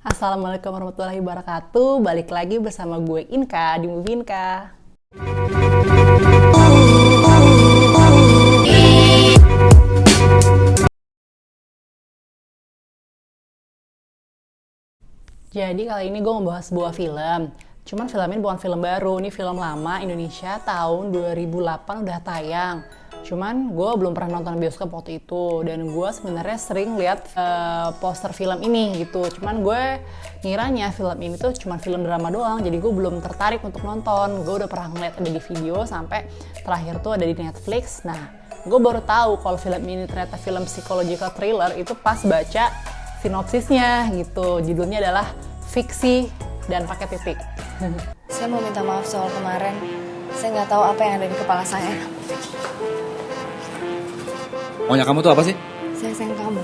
Assalamualaikum warahmatullahi wabarakatuh. Balik lagi bersama gue Inka di Movie Inka. Jadi kali ini gue mau bahas sebuah film. Cuman film ini bukan film baru, ini film lama Indonesia tahun 2008 udah tayang. Cuman gue belum pernah nonton bioskop waktu itu, dan gue sebenarnya sering lihat poster film ini gitu. Cuman gue ngiranya film ini tuh cuma film drama doang, jadi gue belum tertarik untuk nonton. Gue udah pernah ngeliat ada di video sampai terakhir tuh ada di Netflix. Nah, gue baru tahu kalau film ini ternyata film psychological thriller itu pas baca sinopsisnya gitu. Judulnya adalah Fiksi dan pakai titik. Saya mau minta maaf soal kemarin. Saya nggak tahu apa yang ada di kepala saya. Maunya kamu tuh apa sih? Saya sayang kamu.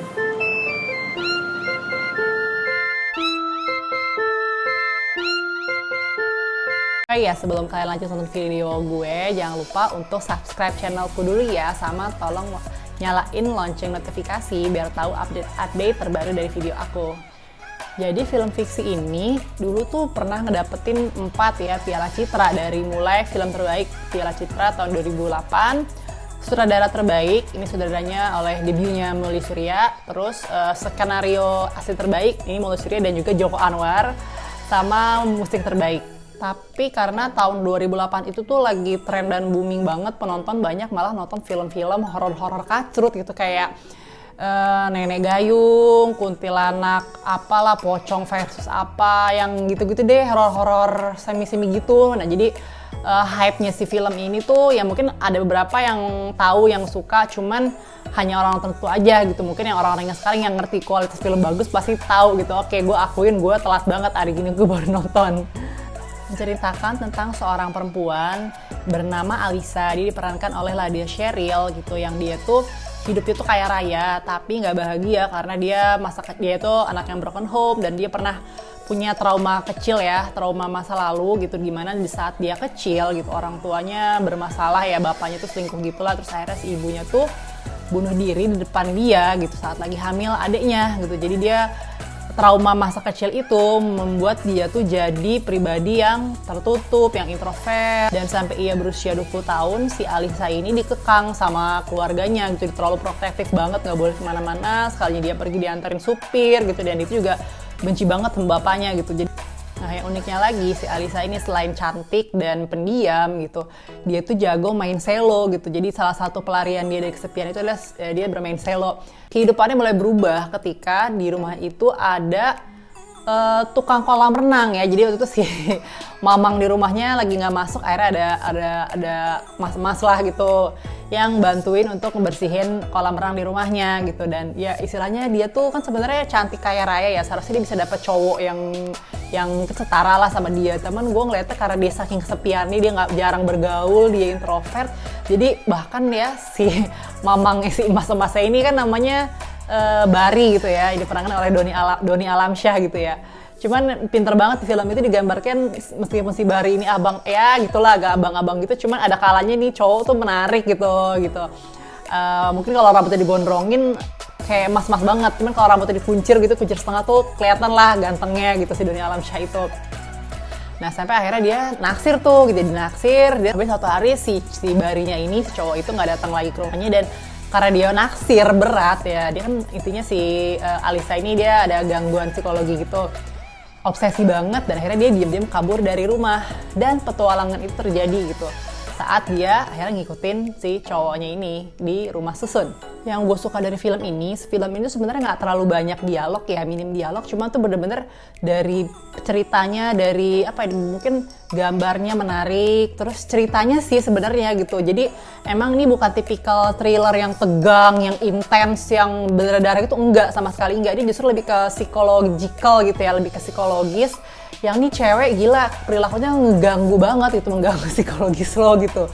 Oh iya, sebelum kalian lanjut nonton video gue, jangan lupa untuk subscribe channelku dulu ya, sama tolong nyalain lonceng notifikasi biar tahu update terbaru dari video aku. Jadi film fiksi ini dulu tuh pernah ngedapetin 4 ya Piala Citra, dari mulai film terbaik Piala Citra tahun 2008, sutradara terbaik, ini sutradaranya oleh debutnya Mully Surya, terus skenario asli terbaik, ini Mully Surya dan juga Joko Anwar, sama musik terbaik. Tapi karena tahun 2008 itu tuh lagi tren dan booming banget, penonton banyak malah nonton film-film horor-horor kacrut gitu, kayak Nenek Gayung, Kuntilanak, apalah, Pocong versus apa, yang gitu-gitu deh, horor-horor semi-semi gitu. Nah jadi hype-nya si film ini tuh ya mungkin ada beberapa yang tahu, yang suka, cuman hanya orang tertentu aja gitu. Mungkin yang orang-orang yang sekarang yang ngerti kualitas film bagus pasti tahu gitu. Oke, gue akuin gue telat banget hari gini gue baru nonton. Menceritakan tentang seorang perempuan bernama Alisa. Dia diperankan oleh Ladya Sheryl gitu, yang dia tuh hidupnya tuh kaya raya tapi nggak bahagia karena dia tuh anak yang broken home, dan dia pernah punya trauma kecil ya, trauma masa lalu gitu, gimana di saat dia kecil gitu orang tuanya bermasalah ya, bapaknya tuh selingkuh gitulah, terus akhirnya si ibunya tuh bunuh diri di depan dia gitu saat lagi hamil adiknya gitu. Jadi dia trauma masa kecil itu membuat dia tuh jadi pribadi yang tertutup, yang introvert, dan sampai ia berusia 20 tahun si Alisa ini dikekang sama keluarganya gitu, terlalu protektif banget, nggak boleh kemana-mana, sekalinya dia pergi diantarin supir gitu, dan itu juga benci banget sama bapaknya gitu. Jadi nah, yang uniknya lagi, si Alisa ini selain cantik dan pendiam gitu, dia tuh jago main selo gitu. Jadi salah satu pelarian dia dari kesepian itu adalah dia bermain selo. Kehidupannya mulai berubah ketika di rumah itu ada tukang kolam renang ya. Jadi waktu itu si mamang di rumahnya lagi nggak masuk, akhirnya ada mas lah gitu yang bantuin untuk membersihin kolam renang di rumahnya gitu. Dan ya istilahnya dia tuh kan sebenarnya cantik kaya raya ya, seharusnya dia bisa dapet cowok yang setara lah sama dia. Temen gue ngeliatnya karena dia saking kesepiannya, dia nggak jarang bergaul, dia introvert. Jadi bahkan ya si mamang si emas-emasnya ini kan namanya Bari gitu ya, diperankan oleh Doni Alamsyah gitu ya. Cuman pinter banget di film itu digambarkan, meskipun si Bari ini abang ya gitulah, agak abang-abang gitu, cuman ada kalanya nih cowok tuh menarik gitu. Mungkin kalau rambutnya digondrongin kayak mas-mas banget, cuman kalau rambutnya dikuncir gitu, kuncir setengah tuh kelihatan lah gantengnya gitu si Doni Alamsyah itu. Nah sampai akhirnya dia naksir tuh gitu, dinaksir. Dia sampai suatu hari si Barinya ini, si cowok itu nggak datang lagi ke rumahnya, dan karena dia naksir berat ya, dia kan intinya si Alisa ini dia ada gangguan psikologi gitu, obsesi banget, dan akhirnya dia diam-diam kabur dari rumah. Dan petualangan itu terjadi gitu saat dia akhirnya ngikutin si cowoknya ini di rumah susun. Yang gue suka dari film ini sebenarnya nggak terlalu banyak dialog ya, minim dialog, cuma tuh bener-bener dari ceritanya, dari apa ya, mungkin gambarnya menarik, terus ceritanya sih sebenarnya gitu. Jadi emang ini bukan tipikal thriller yang tegang, yang intens, yang berdarah itu enggak, sama sekali enggak. Ini justru lebih ke psychological gitu ya, lebih ke psikologis. Yang nih cewek gila, perilakunya ngeganggu banget gitu, mengganggu psikologis lo gitu.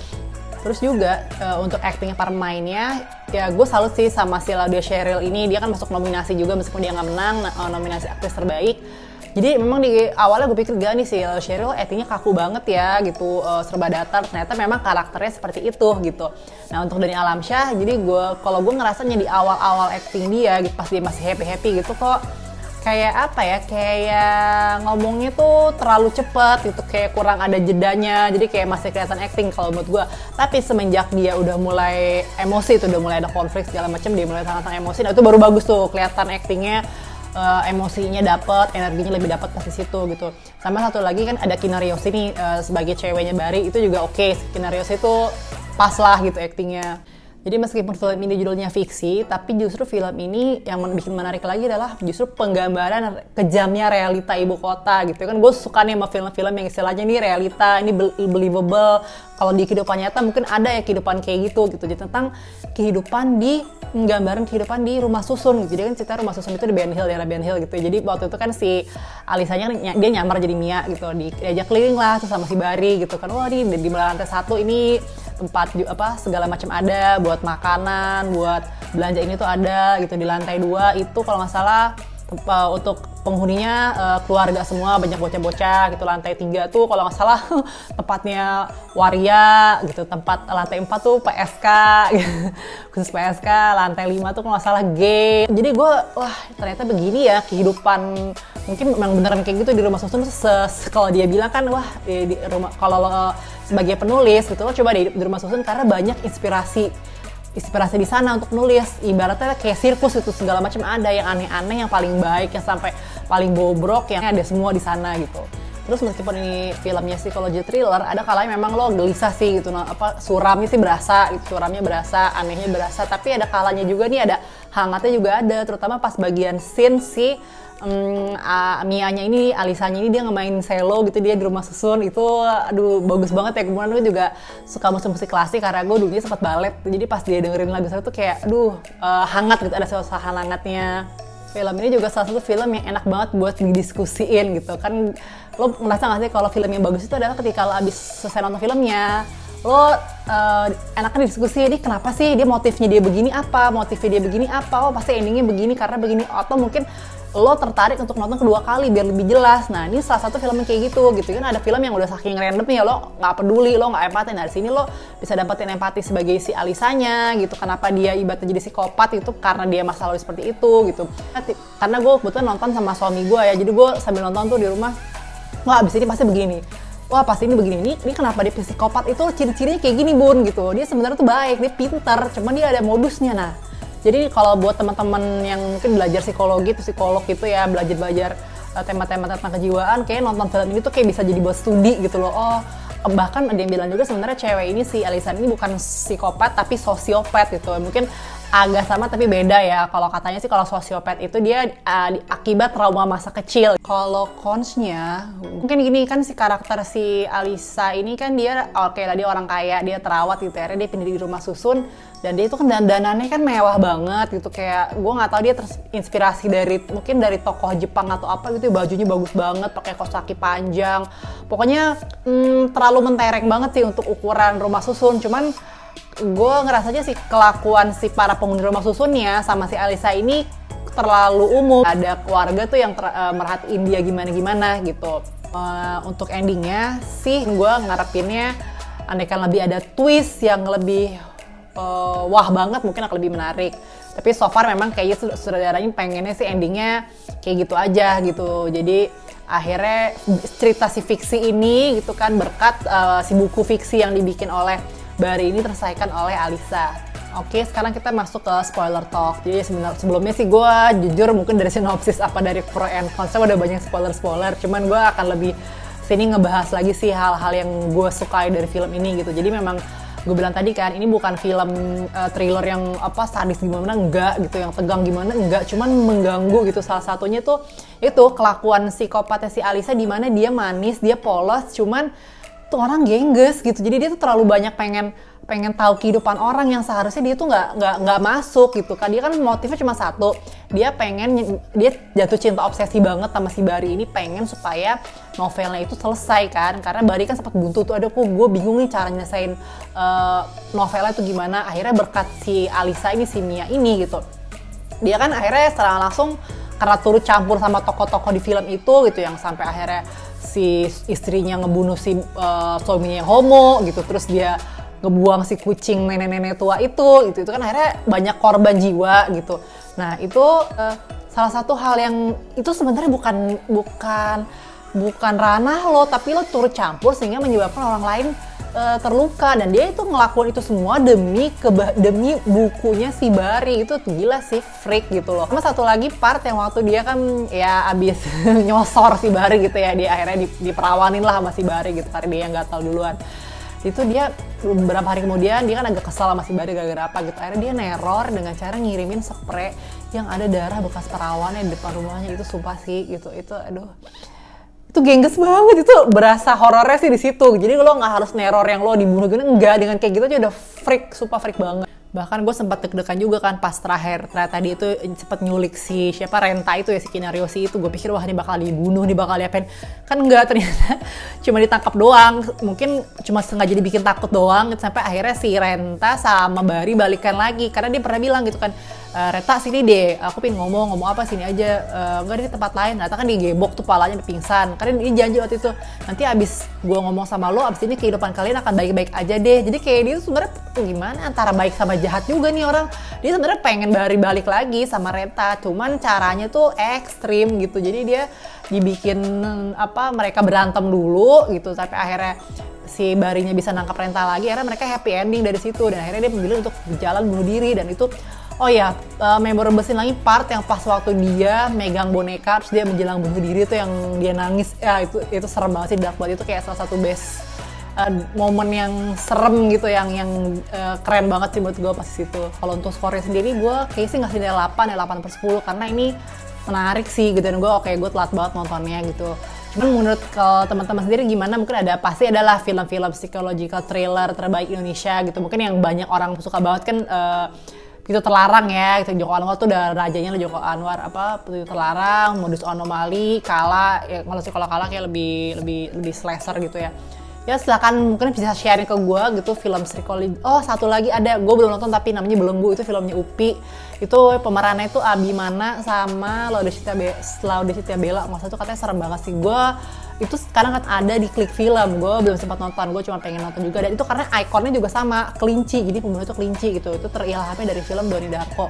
Terus juga untuk actingnya para pemainnya, ya gue salut sih sama si Ladya Sheryl ini. Dia kan masuk nominasi juga meskipun dia nggak menang nominasi aktris terbaik. Jadi memang di awalnya gue pikir gak nih si Ladya Sheryl actingnya kaku banget ya gitu, serba datar. Ternyata memang karakternya seperti itu gitu. Nah untuk Doni Alamsyah, jadi kalau gue ngerasanya di awal-awal acting dia gitu, pas dia masih happy gitu kok kayak apa ya, kayak ngomongnya tuh terlalu cepet gitu, kayak kurang ada jedanya, jadi kayak masih kelihatan acting kalau menurut gue. Tapi semenjak dia udah mulai emosi tuh, udah mulai ada konflik segala macam, dia mulai sangat emosi, nah itu baru bagus tuh kelihatan actingnya, emosinya dapet, energinya lebih dapet ke situ gitu. Sama satu lagi kan ada Kina Ryoshi nih sebagai ceweknya Bari, itu juga oke. Kina Ryoshi itu pas lah gitu actingnya. Jadi meskipun film ini judulnya fiksi, tapi justru film ini yang bikin menarik lagi adalah justru penggambaran kejamnya realita ibu kota gitu kan. Gue suka nih sama film-film yang istilahnya ini realita, ini believable. Kalau di kehidupan nyata mungkin ada ya kehidupan kayak gitu. Jadi tentang kehidupan gambaran kehidupan di rumah susun gitu. Jadi kan cerita rumah susun itu di Ben Hill, daerah Ben Hill gitu. Jadi waktu itu kan si Alisanya dia nyamar jadi Mia gitu, diajak keliling lah terus sama si Bari gitu kan. Wah, di lantai 1 ini tempat segala macam ada, buat makanan, buat belanja ini tuh ada gitu. Di lantai 2 itu kalau nggak salah untuk penghuninya keluarga semua, banyak bocah-bocah gitu. Lantai 3 tuh kalau nggak salah tempatnya waria gitu. Lantai 4 tuh PSK gitu. Khusus PSK. Lantai 5 tuh kalau nggak salah gay. Jadi gue, wah ternyata begini ya kehidupan, mungkin memang beneran kayak gitu di rumah susun. Kalau dia bilang kan, wah di rumah, kalau sebagai penulis gitu, lo coba deh di rumah susun karena banyak inspirasi di sana untuk nulis. Ibaratnya kayak sirkus itu, segala macam ada, yang aneh-aneh, yang paling baik, yang sampai paling bobrok, yang ada semua di sana gitu. Terus meskipun ini filmnya psikologi thriller, ada kalanya memang lo gelisah sih gitu, suramnya sih berasa gitu, suramnya berasa, anehnya berasa, tapi ada kalanya juga nih, ada hangatnya juga ada, terutama pas bagian scene si Mianya ini, Alisanya ini dia ngemain cello gitu, dia di rumah susun itu, aduh bagus banget ya. Kemudian gue juga suka musik klasik karena gue dulunya sempat balet, jadi pas dia dengerin lagu itu kayak aduh hangat gitu, ada suasana hangatnya. Film ini juga salah satu film yang enak banget buat didiskusiin gitu kan. Lo ngerasa gak sih kalau film yang bagus itu adalah ketika lo abis selesai nonton filmnya, lo enaknya diskusi, ini kenapa sih dia motifnya dia begini apa, oh pasti endingnya begini karena begini, atau mungkin lo tertarik untuk nonton kedua kali biar lebih jelas. Nah ini salah satu film yang kayak gitu kan. Ada film yang udah saking randomnya lo nggak peduli, lo nggak empati. Nah di sini lo bisa dapetin empati sebagai si Alisanya gitu, kenapa dia ibaratnya jadi psikopat itu karena dia masa lalu seperti itu gitu. Karena gue kebetulan nonton sama suami gue ya, jadi gue sambil nonton tuh di rumah, wah abis ini pasti begini, wah pasti ini begini, ini kenapa dia psikopat, itu ciri-cirinya kayak gini bun gitu. Dia sebenarnya tuh baik, dia pinter, cuman dia ada modusnya. Nah jadi kalau buat teman-teman yang mungkin belajar psikologi, psikolog gitu ya, belajar tema-tema tentang kejiwaan, kayak nonton film ini tuh kayak bisa jadi buat studi gitu loh. Oh bahkan ada yang bilang juga sebenarnya cewek ini, si Alisa ini bukan psikopat tapi sosiopat gitu. Mungkin agak sama tapi beda ya. Kalau katanya sih kalau sosiopat itu dia akibat trauma masa kecil. Kalau cons-nya mungkin gini kan, si karakter si Alisa ini kan dia tadi orang kaya, dia terawat gitu ya, dia pindah di rumah susun, dan dia itu kan dandanannya kan mewah banget gitu. Kayak gue nggak tahu dia terinspirasi mungkin dari tokoh Jepang atau apa gitu, bajunya bagus banget, pakai kaos kaki panjang, pokoknya terlalu mentereng banget sih untuk ukuran rumah susun. Cuman gue ngerasanya sih kelakuan si para penghuni rumah susunnya sama si Alisa ini terlalu umum. Ada keluarga tuh yang merhatiin dia gimana-gimana gitu. Untuk endingnya sih gue ngarepinnya andaikan lebih ada twist yang lebih wah banget, mungkin akan lebih menarik. Tapi so far memang kayaknya saudaranya pengennya sih endingnya kayak gitu aja gitu. Jadi akhirnya cerita si fiksi ini gitu kan, berkat si buku fiksi yang dibikin oleh Bari ini terselesaikan oleh Alisa. Oke, sekarang kita masuk ke spoiler talk. Jadi sebelumnya sih gue jujur mungkin dari sinopsis apa dari pro and cons udah banyak spoiler. Cuman gue akan lebih sini ngebahas lagi sih hal-hal yang gue sukai dari film ini gitu. Jadi memang gue bilang tadi kan, ini bukan film thriller yang sadis gimana, enggak gitu, yang tegang gimana, enggak, cuman mengganggu gitu. Salah satunya tuh itu kelakuan psikopatnya si Alisa, di mana dia manis, dia polos, cuman tuh orang gengges gitu. Jadi dia tuh terlalu banyak pengen tahu kehidupan orang yang seharusnya dia tuh nggak masuk gitu kan. Dia kan motifnya cuma satu, dia jatuh cinta obsesi banget sama si Bari ini, pengen supaya novelnya itu selesai kan. Karena Bari kan sempat buntu tuh, gue bingung nih cara nyelesain novelnya tuh gimana. Akhirnya berkat si Alisa ini, si Mia ini gitu, dia kan akhirnya secara langsung karena turut campur sama tokoh-tokoh di film itu gitu, yang sampai akhirnya si istrinya ngebunuh si suaminya yang homo gitu, terus dia ngebuang si kucing nenek-nenek tua itu kan akhirnya banyak korban jiwa gitu. Nah itu salah satu hal yang itu sebenarnya bukan ranah lo, tapi lo turut campur sehingga menyebabkan orang lain terluka, dan dia itu ngelakuin itu semua demi bukunya si Bari. Itu gila sih, freak gitu loh. Sama satu lagi part yang waktu dia kan ya abis nyosor si Bari gitu ya, dia akhirnya diperawanin lah sama si Bari gitu karena dia yang gatal duluan. Itu dia beberapa hari kemudian dia kan agak kesal sama si Bari gara-gara apa gitu, akhirnya dia neror dengan cara ngirimin spray yang ada darah bekas perawannya di depan rumahnya. Itu sumpah sih gitu, itu aduh, itu gengges banget. Itu berasa horornya sih di situ. Jadi lo nggak harus neror yang lo dibunuh gitu, enggak, dengan kayak gitu aja udah freak, super freak banget. Bahkan gue sempat deg-degan juga kan pas terakhir ternyata dia itu sempat nyulik si siapa, Renta itu ya, si Kinaryoshi itu. Gue pikir wah ini bakal dibunuh, ini bakal diapain, kan enggak, ternyata cuma ditangkap doang. Mungkin cuma sengaja dibikin takut doang sampai akhirnya si Renta sama Bari balikan lagi karena dia pernah bilang gitu kan, Reta sini deh, aku pengen ngomong apa sini aja, enggak di tempat lain. Ternyata kan digebok tuh palanya, pingsan. Karena dia janji waktu itu, nanti abis gue ngomong sama lo, abis ini kehidupan kalian akan baik-baik aja deh. Jadi kayak dia tuh sebenarnya gimana, antara baik sama jahat juga nih orang. Dia sebenarnya pengen balik lagi sama Reta, cuman caranya tuh ekstrim gitu. Jadi dia dibikin mereka berantem dulu gitu, sampai akhirnya si Barinya bisa nangkap Renta lagi. Akhirnya mereka happy ending dari situ, dan akhirnya dia memilih untuk berjalan bunuh diri. Dan itu memorable scene lagi part yang pas waktu dia megang boneka terus dia menjelang bunuh diri tuh, yang dia nangis ya, itu serem banget sih, dark banget. Itu kayak salah satu best momen yang serem gitu, yang keren banget sih menurut gue pas situ. Kalau untuk skornya sendiri gue kayaknya sih ngasih nilai 8 ya, 8/10 karena ini menarik sih gitu, dan gue gue telat banget nontonnya gitu. Cuman menurut kalau teman-teman sendiri gimana? Mungkin pasti adalah film-film psychological thriller terbaik Indonesia gitu. Mungkin yang banyak orang suka banget kan Itu Terlarang ya, gitu. Joko Anwar tuh udah rajanya lah, Joko Anwar Itu Terlarang, Modus Anomali, Kala. Ya kalau Kala kayak lebih slasher gitu ya. Ya silakan mungkin bisa sharing ke gue gitu film psikologi. Oh satu lagi ada, gue belum nonton tapi namanya Belenggu, itu filmnya Upi. Itu pemerannya itu Abimana sama Laudisita Bella. Maksudnya itu katanya serem banget sih. Gue itu sekarang kan ada di Klik Film, gue belum sempat nonton, gue cuma pengen nonton juga. Dan itu karena ikonnya juga sama, kelinci, jadi pembunuh itu kelinci gitu. Itu terilhamnya dari film Doni Darko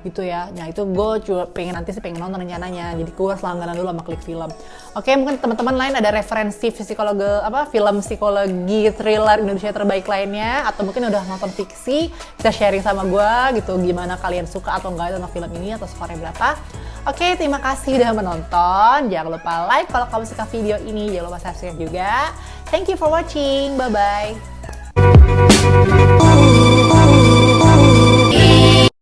gitu ya. Nah itu gue cuma pengen nonton rencananya, jadi gue harus langganan dulu sama Klik Film. Oke, mungkin teman-teman lain ada referensi film psikologi thriller Indonesia terbaik lainnya, atau mungkin udah nonton fiksi, bisa sharing sama gue gitu, gimana kalian suka atau enggak tentang film ini, atau skornya berapa. Oke, terima kasih udah menonton. Jangan lupa like kalau kamu suka video ini, jangan lupa subscribe juga. Thank you for watching, bye bye.